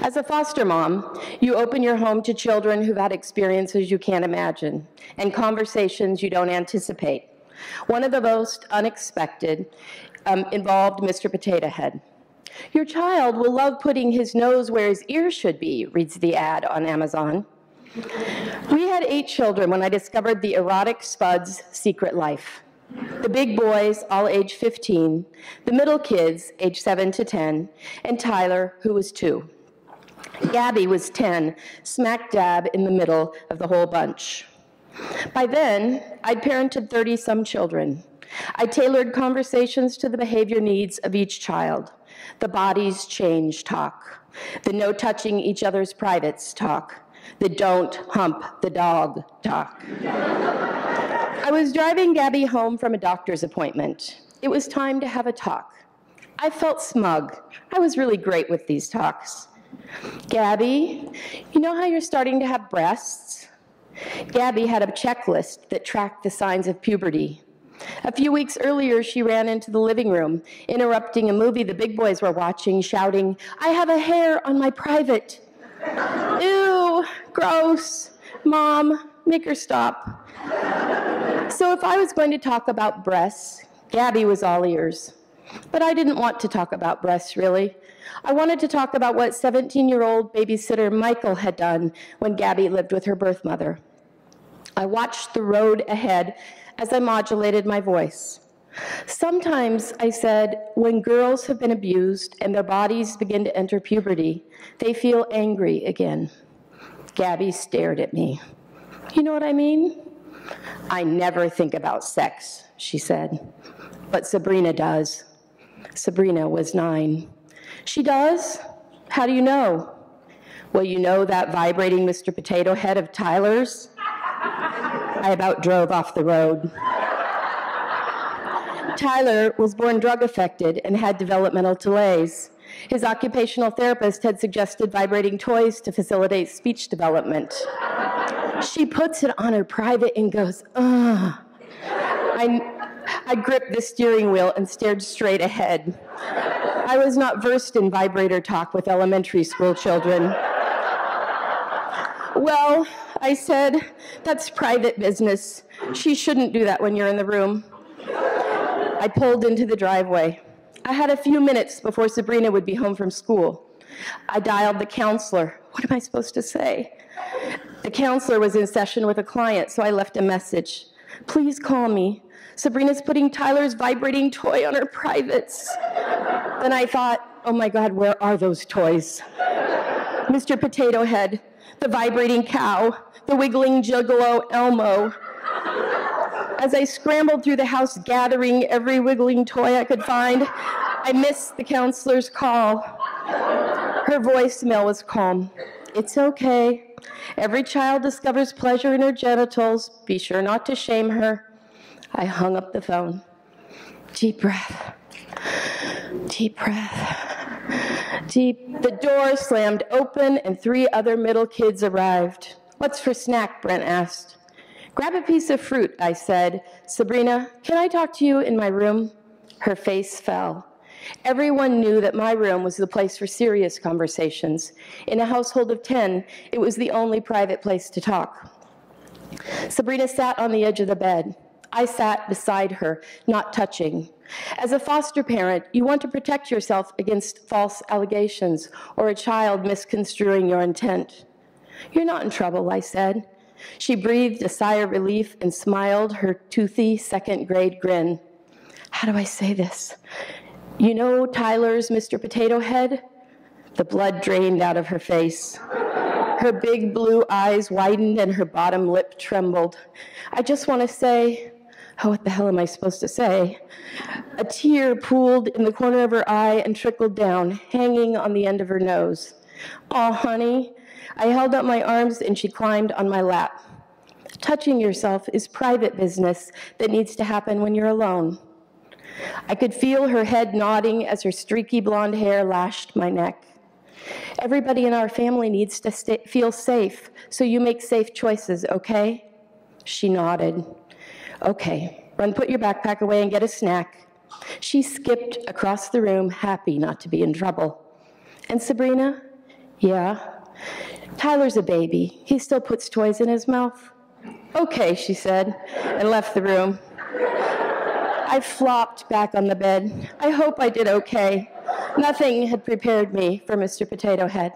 As a foster mom, you open your home to children who've had experiences you can't imagine and conversations you don't anticipate. One of the most unexpected involved Mr. Potato Head. Your child will love putting his nose where his ears should be, reads the ad on Amazon. We had 8 children when I discovered the erotic Spud's secret life. The big boys, all age 15, the middle kids, age 7 to 10, and Tyler, who was 2. Gabby was 10, smack dab in the middle of the whole bunch. By then, I'd parented 30-some children. I tailored conversations to the behavior needs of each child. The bodies change talk, the no touching each other's privates talk, the don't hump the dog talk. I was driving Gabby home from a doctor's appointment. It was time to have a talk. I felt smug. I was really great with these talks. Gabby, you know how you're starting to have breasts? Gabby had a checklist that tracked the signs of puberty. A few weeks earlier, she ran into the living room, interrupting a movie the big boys were watching, shouting, "I have a hair on my private." Ew, gross. Mom, make her stop. So if I was going to talk about breasts, Gabby was all ears. But I didn't want to talk about breasts, really. I wanted to talk about what 17-year-old babysitter Michael had done when Gabby lived with her birth mother. I watched the road ahead as I modulated my voice. Sometimes, I said, when girls have been abused and their bodies begin to enter puberty, they feel angry again. Gabby stared at me. You know what I mean? I never think about sex, she said. But Sabrina does. Sabrina was 9. She does? How do you know? Well, you know that vibrating Mr. Potato Head of Tyler's? I about drove off the road. Tyler was born drug-affected and had developmental delays. His occupational therapist had suggested vibrating toys to facilitate speech development. She puts it on her private and goes, ugh. I gripped the steering wheel and stared straight ahead. I was not versed in vibrator talk with elementary school children. Well, I said, that's private business. She shouldn't do that when you're in the room. I pulled into the driveway. I had a few minutes before Sabrina would be home from school. I dialed the counselor. What am I supposed to say? The counselor was in session with a client, so I left a message. Please call me. Sabrina's putting Tyler's vibrating toy on her privates. Then I thought, oh my God, where are those toys? Mr. Potato Head, the vibrating cow, the wiggling juggalo Elmo. As I scrambled through the house gathering every wiggling toy I could find, I missed the counselor's call. Her voicemail was calm. It's okay. Every child discovers pleasure in her genitals. Be sure not to shame her. I hung up the phone. Deep breath. Deep breath. Deep. The door slammed open and 3 other middle kids arrived. What's for snack? Brent asked. Grab a piece of fruit, I said. Sabrina, can I talk to you in my room? Her face fell. Everyone knew that my room was the place for serious conversations. In a household of 10, it was the only private place to talk. Sabrina sat on the edge of the bed. I sat beside her, not touching. As a foster parent, you want to protect yourself against false allegations or a child misconstruing your intent. You're not in trouble, I said. She breathed a sigh of relief and smiled her toothy second-grade grin. How do I say this? You know Tyler's Mr. Potato Head? The blood drained out of her face. Her big blue eyes widened and her bottom lip trembled. I just want to say, oh, what the hell am I supposed to say? A tear pooled in the corner of her eye and trickled down, hanging on the end of her nose. Oh, honey. I held up my arms and she climbed on my lap. Touching yourself is private business that needs to happen when you're alone. I could feel her head nodding as her streaky blonde hair lashed my neck. Everybody in our family needs to feel safe, so you make safe choices, okay? She nodded. Okay, run, put your backpack away and get a snack. She skipped across the room, happy not to be in trouble. And Sabrina, Yeah. Tyler's a baby. He still puts toys in his mouth. Okay, she said, and left the room. I flopped back on the bed. I hope I did okay. Nothing had prepared me for Mr. Potato Head.